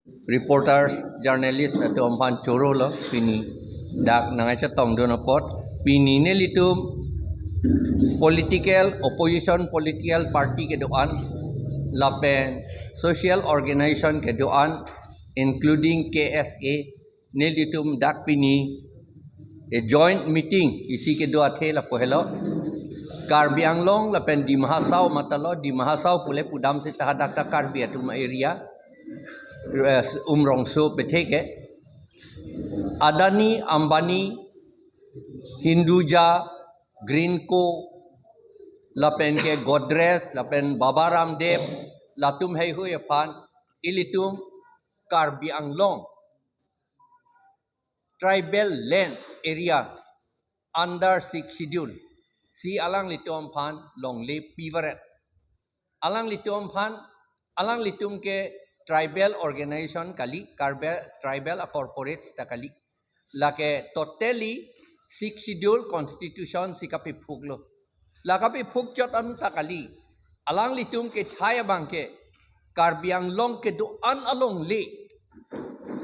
reporters, journalists atau ampan coro lo pini dak nangai setong do napot pini ne litum political opposition political party ke doan lapen social organization ke doan including KSA ne litum dak pini a joint meeting isi ke doa the la pohelo Karbi Anglong lapen di Mahasau matalo di Mahasau pule pudam se tahadak ta Karbi atum area umrong so beteke Adani Ambani Hinduja Greenco lapen ke Godres lapen Baba Ramdev latum hei hu yapan ilitum Karbi Anglong tribal land area under 6 schedule si alang litum pan long le pivaret alang litum pan alang litum ke tribal organization kali tribal corporates takali lake totally 6 schedule constitution sikapi phuglo lakapi phug chotam takali alang litum ke chaya bangke Karbi Anglong ke do an along le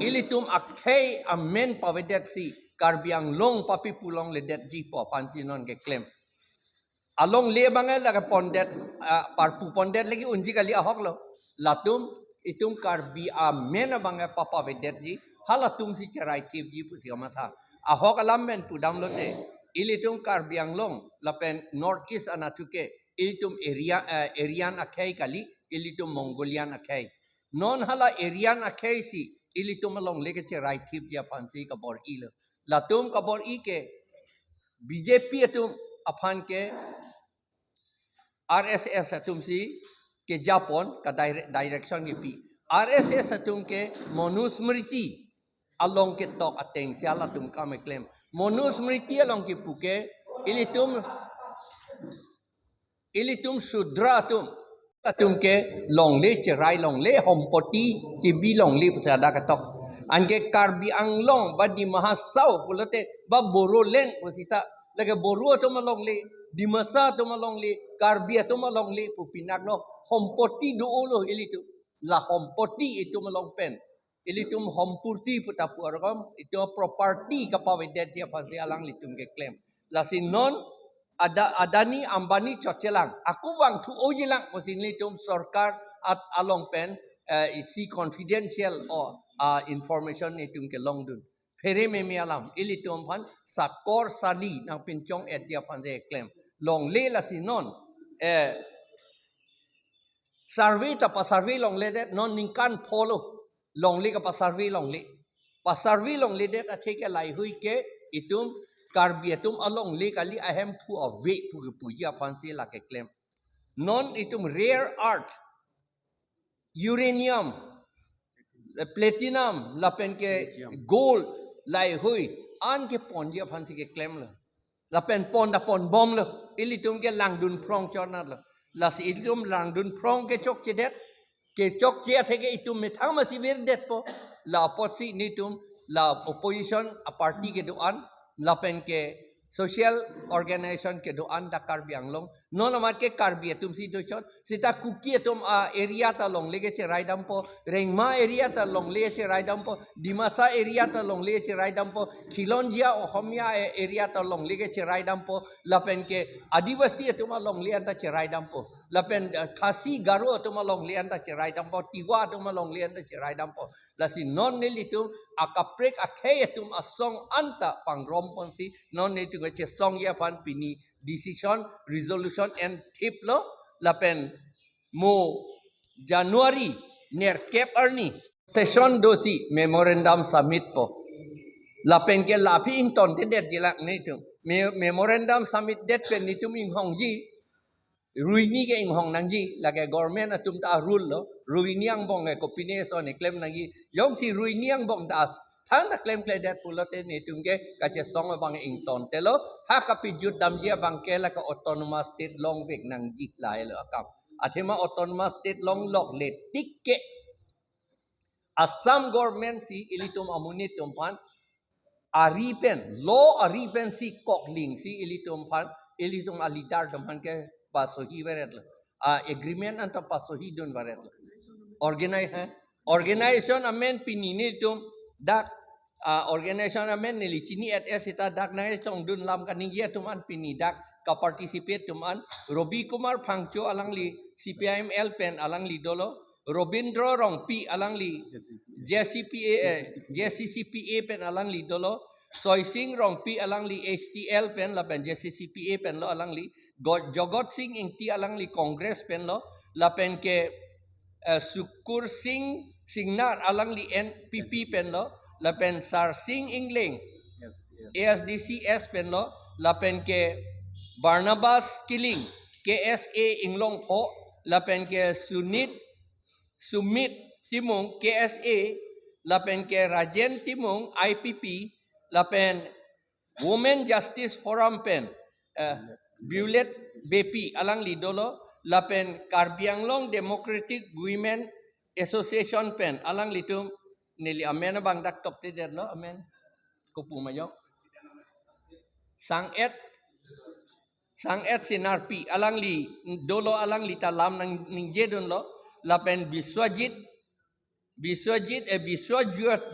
ilitum akhei amen pavedet si Karbi Anglong papi pulong le det ji po pansinon ke claim along le bangai la pondet parpu pondet lagi unji kali ahok lo latum itum Karbi amen bangai papa vedet ji halatum si cerai tip ji pusi amatha ahok alammen pudam lo te ilitum Karbi Anglong lapen north east anatuke ilitum arian akhei kali ilitum Mongolian akhei non hala arian akhei si ilitum along leke cerai tip dia pansi kabor il latum kabor i ke BJP atum apan ke RSS atum si ke Japon ka direction ke pi RSS atum ke monusmriti along ke tok ateng siala tum ka me claim monusmriti along ke puke ilitum sudra atum ke long le cerai long le hompoti ke bi long le putada ka tok anke Karbi Anglong ba di Mahasau pulote ba borolen pusita lage boru to malong le di masa to malong le Karbi to malong le pupinak no hompoti do ulo ilitu la hompoti itu malong pen ilitum hompurti putapu argam itu property kapawedet dia pasi alang litum ke claim lasin non Adani Ambani chochelang aku wang tu ojilang posin litum sarkar at along pen si confidential or information itum ke long dun Phere meme alam ilitum pan sakor sali nang pincong et dia pan de claim long le la sinon survey ta pa survey long le det non ningkan polo long le ka pa survey long le det a take lai hui ke itum Karbi atum along le kali ahem pu ave pu ya pan si la ke claim non itum rare art uranium platinum lapen ke gold lai hui an ke pon dia phan si ke claim la lapen pon da pon bom la ilitum ke langdun prong chonat la las ilitum langdun prong ke chok chedet ke chok che the ke itum methang ma si ver det po la posi nitum la opposition a party ke doan lapen ke social organization ke doan da Karbi Anglong non amat ke Karbi atum si do chon sita kuki atum area ta long lege che raidam po rengma area ta long lege che raidam po dimasa area ta long lege che raidam po khilonjia ohomia area ta long lege che raidam po lapen ke adivasi atum long le anta che raidam po lapen khasi garo atum long le anta che raidam po tiwa atum long le anta che raidam po lasi non nelitum akaprek akhe atum asong anta pangrom ponsi non nelitum che song ya pan pini decision resolution and tip lo lapen mo Januari ner cap arni session dosi memorandum submit po lapen ke lapi ington te det jilak ni tu memorandum submit det pen ni tu ing hong ji ruini ke ing hong nang ji lage government atum ta rule lo ruini ang bong ke combination ne claim nang ji yong si ruini ang bong das thang da claim det pulote ni tumge ka che song bang ington telo ha kapi jut dam dia bang ke la ka autonomous state long vek nang ji lai lo akap athema autonomous state long lok le tikke Assam government si ilitum amunit tumpan aripen law aripen si kokling si ilitum pan ilitum alidar tumpan ke pasohi veret agreement anta pasohi dun veret organize hai Organization amen pinini tum dak organization amen nili chini at esita dak na tong dun lam kaningia tuman pini dak ka participate tuman Robi Kumar Phangcho alangli CPIM pen alangli dolo Robindro Rong P alangli JCCPA pen alangli dolo Soy Singh Rong P alangli HTL pen la pen JCCPA pen lo alangli Jogot Singh ing T alangli Congress pen lo la pen ke Sukur Singh Singnar alangli NPP pen lo la pen Sar Singh Ingling ASDCS pen lo la pen ke Barnabas Killing KSA Anglong Pho la pen ke Sumit Timung KSA la pen ke Rajen Timung IPP la pen Women Justice Forum pen Bulet BP alang lidolo la pen Karbi Anglong Democratic Women Association pen alang litum nili amen bang dak top te der lo amen ko pumayok sang et sinarpi alang li dolo alang li talam nang ningjedon lo la pen Biswajit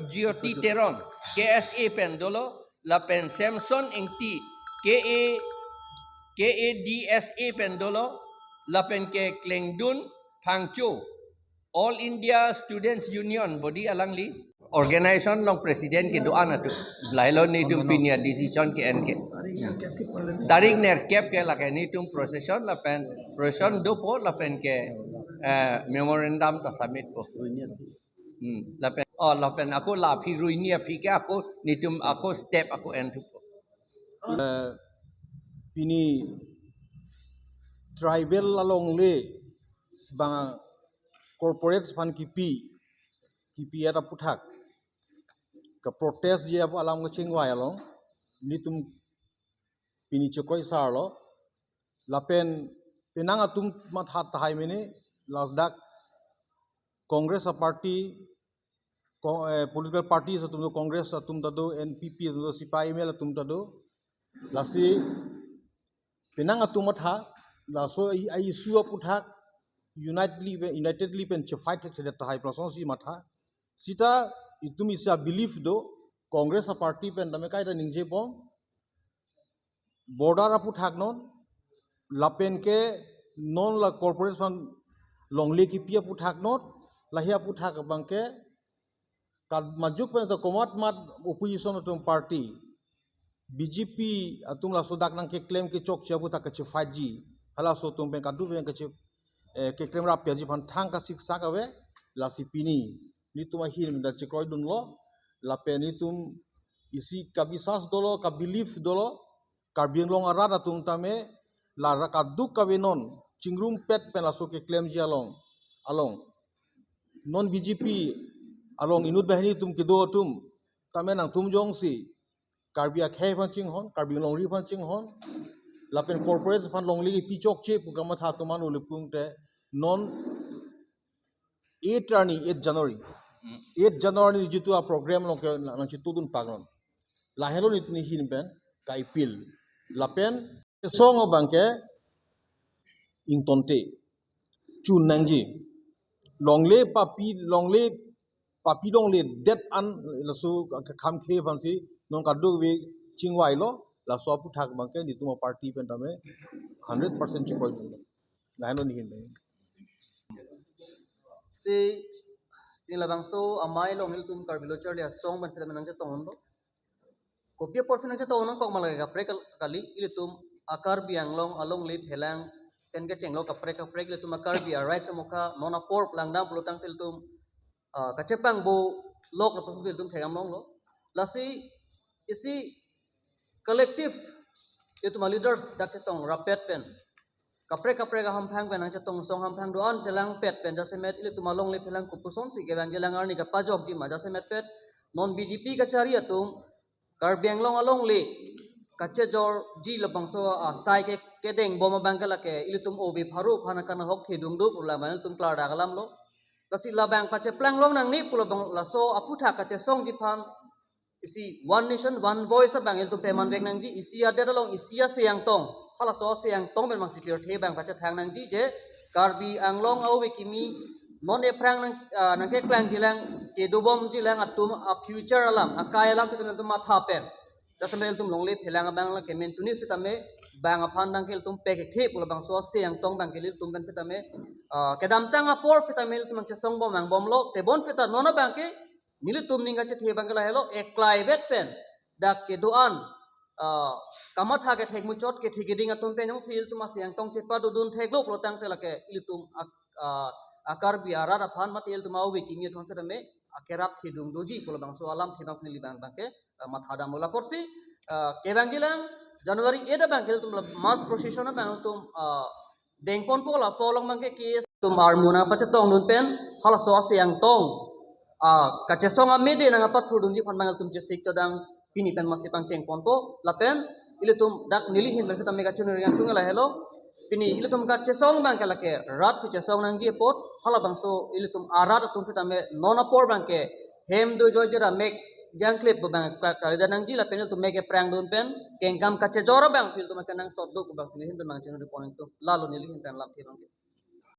Jyoti Teron KSA pen dolo la pen Samson ingti KADSA pen dolo la pen ke Klengdun Phangcho All India Students Union body alang li organization long presiden ke doa na tu lailo ni tum pinia decision ke en ke tarik ner kep ke la ke ni tum procession la pen procession do po la pen ke memorandum ta submit po la pen aku la phi ruinia phi ke aku ni tum aku step aku en tu po Pini tribal along le bang corporate fan kipi ada puthak ka protest je ap alam ko chingwa along nitum pini chokoi sarlo lapen pinang atum mathat thai mini lasdak congress party political parties atum congress atum tado NPP atum CPIM atum tado lasi pinang atum matha laso ai isu puthak unitedly pen fight the thai person si matha sita itumi sa belief do congress party pen dame kai da ningje bom border apu thak non lapen ke non la corporate fan longle ki pia pu thak not lahia pu thak bangke kad majuk pen to komat mat opposition atum party BJP atum la sodak nang ke claim ke chok chia pu thak ke 5G hala so tum pen kadu pen ke claim rap ya ji fan thang ka sik sak awe la sipini ni tuma hil da chikoi dun lo la pen ni tum isi kabisas dolo ka belief dolo Karbi Anglong arat atum tame la rakaduk kavenon chingrum pet pen la so ke claim ji along non BJP along inut bahni tum ke do tum tame nang tum jong si Karbi akhe phan ching hon Karbi Anglong ri phan ching hon la pen corporate phan long li pi chok che pu kama tha tuman ulipung te non 8 January jitu a program long ke nang chitu dun pagnon la helo ni hin pen kai pil la pen song bangke ing tonte chun nangji longle papi longle det an la su kham khe fansi non kadu we chingwai lo la so pu thak bangke ni tuma party pen tame 100% chikoi la helo ni hin si ila bangso amai long hil tum karbilo charli asong ban thila menang tong do kopia portion nang tong nang kok malaga pre kali ilitum akar biang long along li phelang ken ke chenglo kapre ilitum akar bia right samuka nona por langdam plutang tiltum kachepang bo lok na pasul tiltum thegam long lo lasi isi collective ilitum leaders dak tong rapet pen kapre ka hamphang pen ang chatong song hamphang doan jelang pet pen jasemet ili tumalong le phelang kupuson si gewang jelang arni ka pajok ji ma jasemet pet non BJP ka chari atum Karbi Anglong along le kache jor ji labang so sai ke kedeng boma bangkala ke ili tum ovi pharu phana kana hok thi dung du pula banal tum klar dagalam lo lasi labang pache plang long nang ni pulabang laso aputha kache song ji phan isi one nation one voice abang il tum peman vek nang ji isi ada dalong isia siang tong hala so siang tong ben mang secure the bang pacha thang nang ji je Karbi Anglong au wikimi non e prang nang ke klang jilang ke dobom jilang atum a future alam akai alam fitam tum matha pen tasamel tum longle phelang bang la kemen tuni fitame bang aphan dang kel tum pek the pula bang so se yang tong bang kelil tum ban fitame kedam tang apor fitamel tum che song bom bang bom lo te bon fita nona bang ke milu tum ninga che the bang la hello e klai vet pen dak ke doan kamat ha ke thek mu chot ke thigiding atum pen yong sil tum asiang tong che pa du dun thek lo tang te la ke ilitum Karbi arar aphan matil tu mau wiki mi thon sedame akerap hidung doji pula bang so alam thedang sni bang bang ke mathada mula porsi ke bang jilang Januari eda bang kel tum mass procession bang tum dengpon pola folong bang ke kes tum armuna pachatong nun pen hala so asyang tong kachesong amede nang apa thudung ji phan bang tum je sik tadang pini pen masipang chengpon po lapen ile tum dak nili hin bang tam mega chunur yang tungala hello pini ilutum ka chesong bang kala ke rat fi chesong nang ji pot hala bang so ilutum arat tum fi tame nona por bang ke hem do jojera mek jang clip bang ka da nang ji la pen tum mek e prang dun pen kengkam ka chejora bang fil tum ka nang sot do bang fi hin bang chen do poning tum lalu nili hin pen lam thi bang